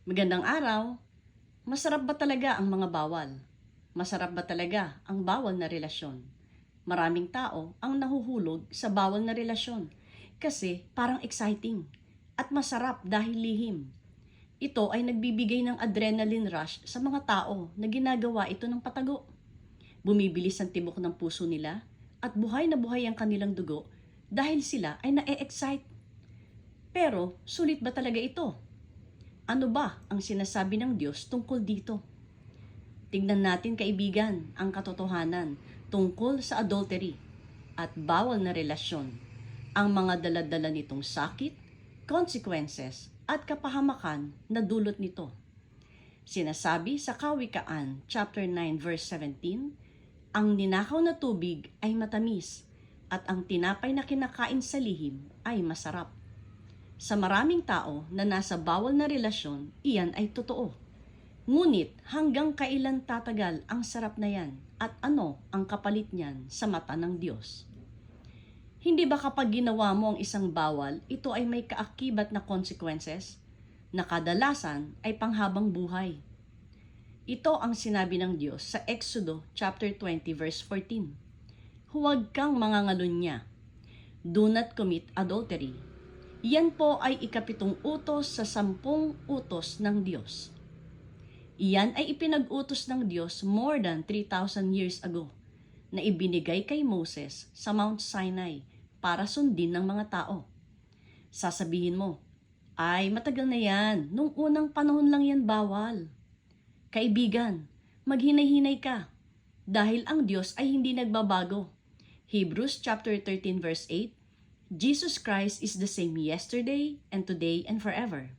Magandang araw. Masarap ba talaga ang mga bawal? Masarap ba talaga ang bawal na relasyon? Maraming tao ang nahuhulog sa bawal na relasyon kasi parang exciting at masarap dahil lihim. Ito ay nagbibigay ng adrenaline rush sa mga tao na ginagawa ito ng patago. Bumibilis ang tibok ng puso nila at buhay na buhay ang kanilang dugo dahil sila ay na-excite. Pero sulit ba talaga ito? Ano ba ang sinasabi ng Diyos tungkol dito? Tingnan natin kaibigan ang katotohanan tungkol sa adultery at bawal na relasyon, ang mga daladala nitong sakit, consequences at kapahamakan na dulot nito. Sinasabi sa Kawikaan chapter 9 verse 17, ang ninakaw na tubig ay matamis at ang tinapay na kinakain sa lihim ay masarap. Sa maraming tao na nasa bawal na relasyon, iyan ay totoo. Ngunit hanggang kailan tatagal ang sarap na yan at ano ang kapalit niyan sa mata ng Diyos? Hindi ba kapag ginawa mo ang isang bawal, ito ay may kaakibat na consequences na kadalasan ay panghabang buhay? Ito ang sinabi ng Diyos sa Exodo chapter 20 verse 14. Huwag kang mangangalunya. Do not commit adultery. Yan po ay ikapitong utos sa 10 utos ng Diyos. Iyan ay ipinag-utos ng Diyos more than 3,000 years ago na ibinigay kay Moses sa Mount Sinai para sundin ng mga tao. Sasabihin mo, ay matagal na yan, nung unang panahon lang yan bawal. Kaibigan, maghinay-hinay ka dahil ang Diyos ay hindi nagbabago. Hebrews chapter 13 verse 8, Jesus Christ is the same yesterday and today and forever.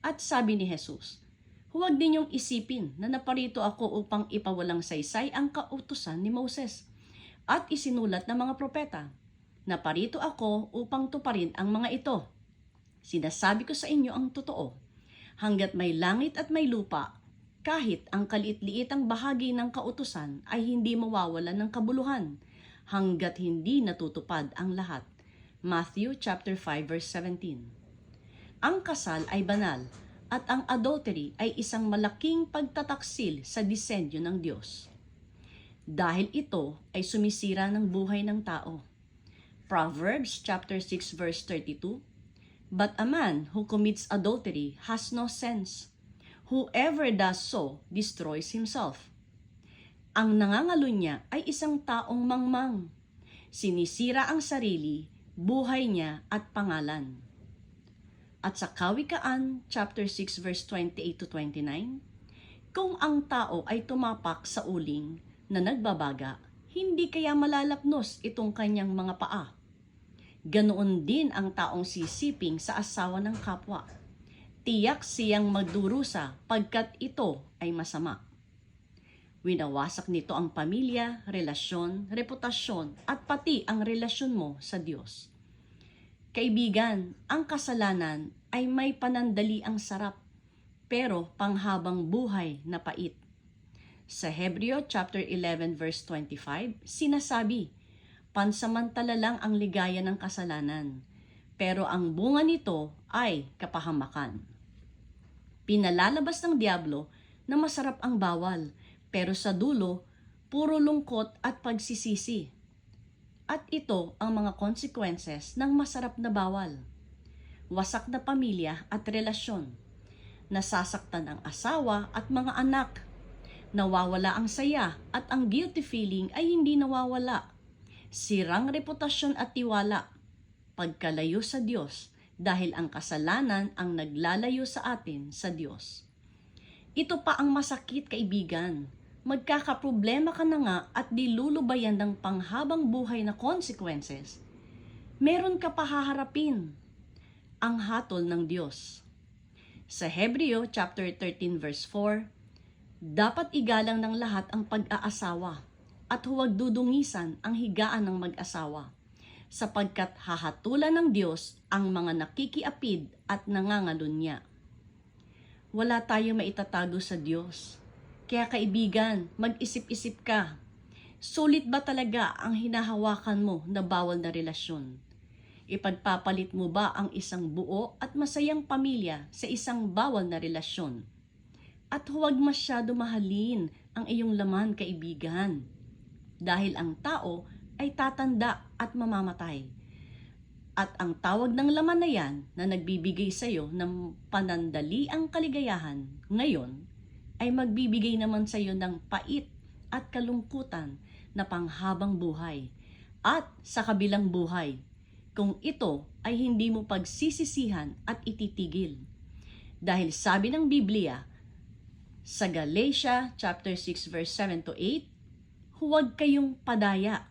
At sabi ni Jesus, huwag ninyong isipin na naparito ako upang ipawalang saysay ang kautusan ni Moses at isinulat ng mga propeta. Naparito ako upang tuparin ang mga ito. Sinasabi ko sa inyo ang totoo. Hanggat may langit at may lupa, kahit ang kaliit-liitang bahagi ng kautusan ay hindi mawawalan ng kabuluhan hanggat hindi natutupad ang lahat. Matthew chapter 5 verse 17. Ang kasal ay banal at ang adultery ay isang malaking pagtataksil sa disenyo ng Diyos. Dahil ito ay sumisira ng buhay ng tao. Proverbs chapter 6 verse 32. But a man who commits adultery has no sense. Whoever does so destroys himself. Ang nangangalunya ay isang taong mangmang. Sinisira ang sarili, buhay niya at pangalan. At sa Kawikaan chapter 6 verse 28 to 29, kung ang tao ay tumapak sa uling na nagbabaga, hindi kaya malalapnos itong kanyang mga paa. Ganoon din ang taong sisiping sa asawa ng kapwa. Tiyak siyang magdurusa pagkat ito ay masama. Winawasak nito ang pamilya, relasyon, reputasyon at pati ang relasyon mo sa Diyos. Kaibigan, ang kasalanan ay may panandali ang sarap, pero panghabang buhay na pait. Sa Hebreo chapter 11 verse 25, sinasabi, pansamantala lang ang ligaya ng kasalanan, pero ang bunga nito ay kapahamakan. Pinalalabas ng diablo na masarap ang bawal, pero sa dulo, puro lungkot at pagsisisi. At ito ang mga consequences ng masarap na bawal. Wasak na pamilya at relasyon. Nasasaktan ang asawa at mga anak. Nawawala ang saya at ang guilty feeling ay hindi nawawala. Sirang reputasyon at tiwala. Pagkalayo sa Diyos dahil ang kasalanan ang naglalayo sa atin sa Diyos. Ito pa ang masakit, kaibigan. Magkakaproblema ka na nga at dilulubayan ng panghabang buhay na consequences. Meron ka pa haharapin. Ang hatol ng Diyos. Sa Hebreo chapter 13 verse 4, dapat igalang ng lahat ang pag-aasawa at huwag dudungisan ang higaan ng mag-asawa, sapagkat hahatulan ng Diyos ang mga nakikiapid at nangangalunya. Wala tayong maitatago sa Diyos. Kaya kaibigan, mag-isip-isip ka. Sulit ba talaga ang hinahawakan mo na bawal na relasyon? Ipagpapalit mo ba ang isang buo at masayang pamilya sa isang bawal na relasyon? At huwag masyado mahalin ang iyong laman, kaibigan. Dahil ang tao ay tatanda at mamamatay. At ang tawag ng laman na yan na nagbibigay sa iyo ng panandaliang kaligayahan ngayon ay magbibigay naman sa iyo ng pait at kalungkutan na panghabang buhay at sa kabilang buhay kung ito ay hindi mo pagsisisihan at ititigil. Dahil sabi ng Biblia sa Galatia chapter 6 verse 7 to 8, huwag kayong padaya.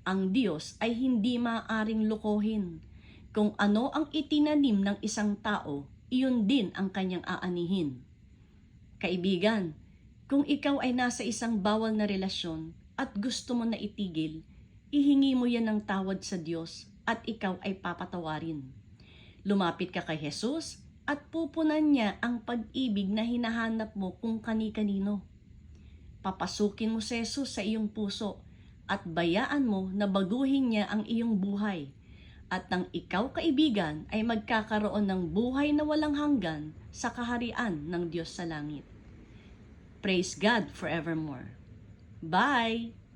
Ang Diyos ay hindi maaaring lokohin. Kung ano ang itinanim ng isang tao, iyon din ang kanyang aanihin. Kaibigan, kung ikaw ay nasa isang bawal na relasyon at gusto mo na itigil, ihingi mo yan ng tawad sa Diyos at ikaw ay papatawarin. Lumapit ka kay Jesus at pupunan niya ang pag-ibig na hinahanap mo kung kani-kanino. Papasukin mo si Jesus sa iyong puso at bayaan mo na baguhin niya ang iyong buhay. At nang ikaw, kaibigan, ay magkakaroon ng buhay na walang hanggan sa kaharian ng Diyos sa langit. Praise God forevermore. Bye!